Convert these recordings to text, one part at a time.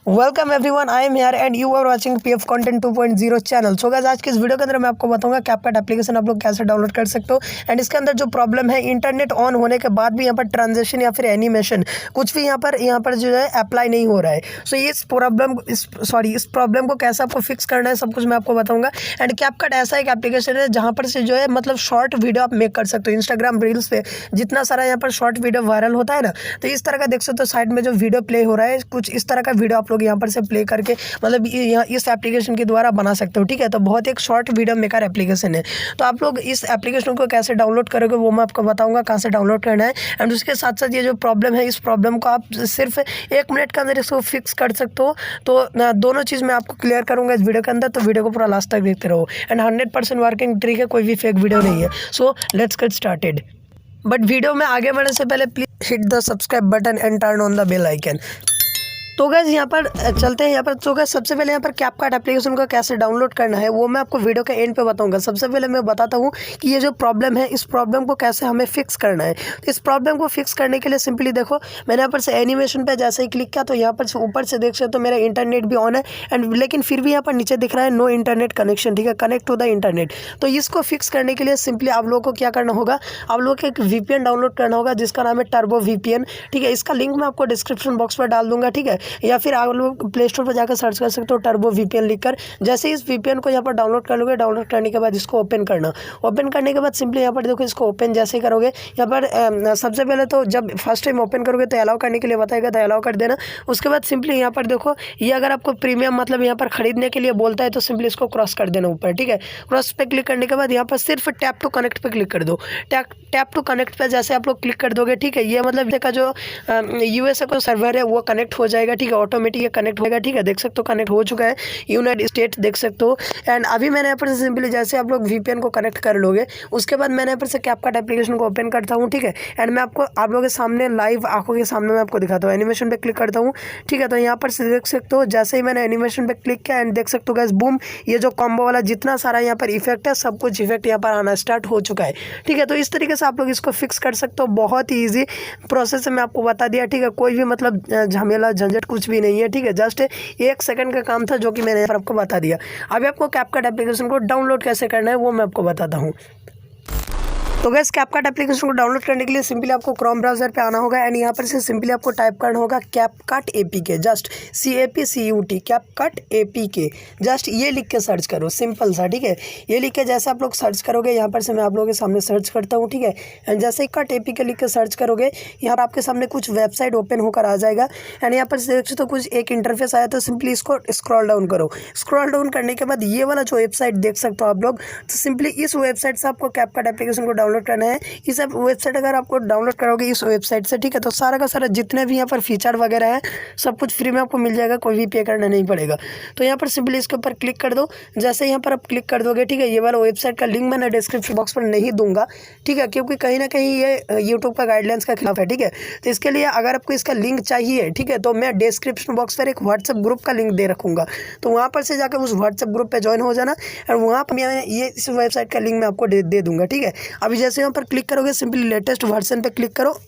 Welcome everyone, I am here and you are watching PF content 2.0 channel. So guys, आज की इस video के अंदर मैं आपको बताऊंगा कैपकट एप्लीकेशन आप लोग कैसे डाउनलोड कर सकते हो। एंड इसके अंदर जो प्रॉब्लम है, इंटरनेट ऑन होने के बाद भी यहाँ पर ट्रांजेक्शन या फिर एनिमेशन कुछ भी यहाँ पर जो है अप्लाई नहीं हो रहा है। सो इस प्रॉब्लम को कैसे आपको फिक्स करना है, सब कुछ मैं आपको बताऊंगा। एंड कैपकट ऐसा एक एप्लीकेशन है जहाँ पर से जो है मतलब शॉर्ट वीडियो आप मेक कर सकते हो। इंस्टाग्राम रील्स पे जितना सारा यहाँ पर शॉर्ट वीडियो वायरल होता है ना, तो इस तरह का देख सकते हो साइड में जो वीडियो प्ले हो रहा है, कुछ इस तरह का वीडियो आप लोग यहाँ पर से प्ले करके मतलब यहाँ इस एप्लीकेशन के द्वारा बना सकते हो। ठीक है, तो बहुत एक शॉर्ट वीडियो मेकर एप्लीकेशन है। तो आप लोग इस एप्लीकेशन को कैसे डाउनलोड करोगे वो मैं आपको बताऊंगा, कहाँ से डाउनलोड करना है। एंड उसके साथ साथ ये जो प्रॉब्लम है, इस प्रॉब्लम को आप सिर्फ 1 मिनट के अंदर इसको फिक्स कर सकते हो। तो दोनों चीज़ मैं आपको क्लियर करूँगा इस वीडियो के अंदर, तो वीडियो को पूरा लास्ट तक देखते रहो। एंड 100% वर्किंग ट्रिक है, कोई भी फेक वीडियो नहीं है। So let's get started. But video में आगे बढ़ने से पहले please hit the subscribe button and turn on the bell icon. तो गाइस यहाँ पर चलते हैं। यहाँ पर तो गाइस सबसे पहले यहाँ पर कैपकट एप्लीकेशन को कैसे डाउनलोड करना है वो मैं आपको वीडियो के एंड पे बताऊंगा। सबसे पहले मैं बताता हूँ कि ये जो प्रॉब्लम है, इस प्रॉब्लम को कैसे हमें फिक्स करना है। तो इस प्रॉब्लम को फिक्स करने के लिए सिंपली देखो, मैंने यहाँ पर से एनिमेशन पे जैसे ही क्लिक किया तो यहाँ पर से ऊपर से देख सकते हो मेरा इंटरनेट भी ऑन है एंड लेकिन फिर भी यहाँ पर नीचे दिख रहा है नो इंटरनेट कनेक्शन। ठीक है, कनेक्ट टू द इंटरनेट। तो इसको फिक्स करने के लिए सिंपली आप लोगों को क्या करना होगा, आप लोगों को एक VPN डाउनलोड करना होगा जिसका नाम है टर्बो VPN। ठीक है, इसका लिंक मैं आपको डिस्क्रिप्शन बॉक्स पर डाल दूंगा। ठीक है, या फिर आप लोग प्ले स्टोर पर जाकर सर्च कर सकते हो टर्बो VPN लिखकर। जैसे इस VPN को यहाँ पर डाउनलोड कर लोगे, डाउनलोड करने के बाद इसको ओपन करना। ओपन करने के बाद सिंपली यहाँ पर देखो, इसको ओपन जैसे ही करोगे यहाँ पर सबसे पहले तो जब फर्स्ट टाइम ओपन करोगे तो अलाउ करने के लिए बताएगा, तो अलाउ कर देना। उसके बाद सिंपली यहाँ पर देखो, ये अगर आपको प्रीमियम मतलब यहाँ पर खरीदने के लिए बोलता है तो सिंपली इसको क्रॉस कर देना ऊपर। ठीक है, क्रॉस पे क्लिक करने के बाद यहाँ पर सिर्फ टैप टू कनेक्ट पे क्लिक कर दो। टैप टू कनेक्ट पे जैसे आप लोग क्लिक कर दोगे, ठीक है, ये मतलब का जो USA का सर्वर है वो कनेक्ट हो जाएगा। ठीक है, ऑटोमेटिक कनेक्ट होगा। ठीक है, देख सकते हो कनेक्ट हो चुका है, यूनाइटेड स्टेट देख सकते हो। एंड अभी मैंने यहाँ पर सिंपली जैसे आप लोग VPN को कनेक्ट कर लोगे, उसके बाद मैंने यहाँ पर से कैपकट एप्लीकेशन को ओपन करता हूँ। ठीक है, एंड मैं आपको आप लोगों के सामने लाइव आंखों के सामने मैं आपको दिखाता हूँ। एनिमेशन पे क्लिक करता हूँ। ठीक है, तो यहाँ पर से देख सकते हो जैसे ही मैंने एनिमेशन पे क्लिक किया एंड देख सकते हो गाइस, बूम, ये जो कॉम्बो वाला जितना सारा यहाँ पर इफेक्ट है, सब कुछ इफेक्ट यहाँ पर आना स्टार्ट हो चुका है। ठीक है, तो इस तरीके से आप लोग इसको फिक्स कर सकते हो। बहुत ही ईजी प्रोसेस मैं आपको बता दिया। ठीक है, कोई भी मतलब झमेला झंझट कुछ भी नहीं है। ठीक है, जस्ट 1 सेकंड का काम था जो कि मैंने आपको बता दिया। अभी आपको कैपकट एप्लीकेशन को डाउनलोड कैसे करना है वो मैं आपको बताता हूँ। तो गाइस, कैपकट एप्लीकेशन को डाउनलोड करने के लिए सिंपली आपको क्रोम ब्राउजर पे आना होगा एंड यहाँ पर से सिंपली आपको टाइप करना होगा CapCut APK, just CAPCUT CapCut APK, just ये लिख के सर्च करो, सिंपल सा। ठीक है, ये लिख के जैसे आप लोग सर्च करोगे, यहाँ पर से मैं आप लोगों के सामने सर्च करता हूँ। ठीक है, एंड जैसे ही कट APK लिख के सर्च करोगे, यहाँ पर आपके सामने कुछ वेबसाइट ओपन होकर आ जाएगा एंड यहाँ पर देख सकते हो कुछ एक इंटरफेस आया। तो सिंपली इसको स्क्रॉल डाउन करो। स्क्रॉल डाउन करने के बाद ये वाला जो वेबसाइट देख सकते हो आप लोग, तो सिंपली इस वेबसाइट से आपको कैपकट एप्लीकेशन को डाउनलोड करना है। इस वेबसाइट अगर आपको डाउनलोड करोगे इस वेबसाइट से, ठीक है, तो सारा का सारा जितने भी यहाँ पर फीचर वगैरह है सब कुछ फ्री में आपको मिल जाएगा, कोई भी पे करना नहीं पड़ेगा। तो यहाँ पर सिंपली इसके ऊपर क्लिक कर दो। जैसे यहाँ पर आप क्लिक कर दोगे, ठीक है, ये वाला वेबसाइट का लिंक मैंने डिस्क्रिप्शन बॉक्स पर नहीं दूंगा। ठीक है, क्योंकि कहीं ना कहीं ये यूट्यूब का गाइडलाइंस के खिलाफ है। ठीक है, तो इसके लिए अगर आपको इसका लिंक चाहिए, ठीक है, तो मैं डिस्क्रिप्शन बॉक्स पर एक व्हाट्सएप ग्रुप का लिंक दे रखूँगा, तो वहाँ पर से जाकर उस व्हाट्सएप ग्रुप पर ज्वाइन हो जाना और वहाँ पर मैं ये इस वेबसाइट का लिंक मैं आपको दे दूँगा। ठीक है, अभी जैसे यहाँ पर क्लिक करोगे सिंपली लेटेस्ट वर्जन पे क्लिक करो।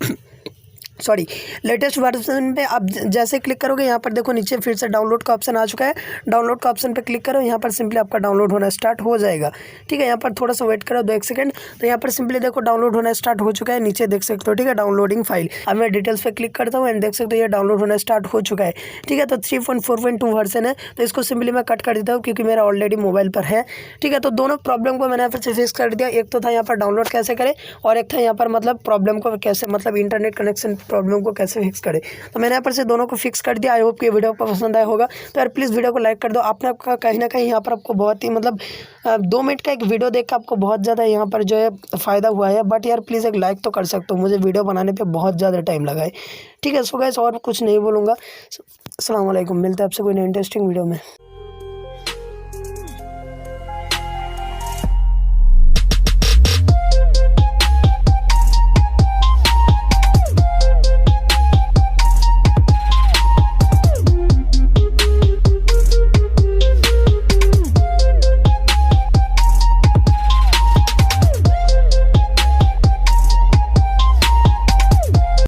लेटेस्ट वर्जन पे आप जैसे क्लिक करोगे, यहाँ पर देखो नीचे फिर से डाउनलोड का ऑप्शन आ चुका है। डाउनलोड का ऑप्शन पे क्लिक करो, यहाँ पर सिंपली आपका डाउनलोड होना स्टार्ट हो जाएगा। ठीक है, यहाँ पर थोड़ा सा वेट करो 2-1 सेकंड। तो यहाँ पर सिंपली देखो डाउनलोड होना स्टार्ट हो चुका है, नीचे देख सकते हो। ठीक है, डाउनलोडिंग फाइल। अब मैं डिटेल्स पे क्लिक करता हूँ एंड देख सकते हो ये डाउनलोड होना स्टार्ट हो चुका है। ठीक है, तो 3.4.2 वर्जन है, तो इसको सिंपली मैं कट कर देता हूँ क्योंकि मेरा ऑलरेडी मोबाइल पर है। ठीक है, तो दोनों प्रॉब्लम को मैंने फिर से फिक्स कर दिया। एक तो था यहाँ पर डाउनलोड कैसे करें और एक था यहाँ पर मतलब प्रॉब्लम को कैसे मतलब इंटरनेट कनेक्शन प्रॉब्लम को कैसे फिक्स करें। तो मैंने यहाँ पर से दोनों को फिक्स कर दिया। आई होप कि ये वीडियो आपको पसंद आया होगा। तो यार प्लीज़ वीडियो को लाइक कर दो। आपने आपका कहीं ना कहीं यहाँ पर आपको बहुत ही मतलब 2 मिनट का एक वीडियो देख कर आपको बहुत ज़्यादा यहाँ पर जो है फ़ायदा हुआ है। बट यार प्लीज़ एक लाइक तो कर सकते हो, मुझे वीडियो बनाने पर बहुत ज़्यादा टाइम लगा है। ठीक है, सो गाइस और कुछ नहीं बोलूँगा। अस्सलाम वालेकुम, मिलते हैं आपसे कोई इंटरेस्टिंग वीडियो में।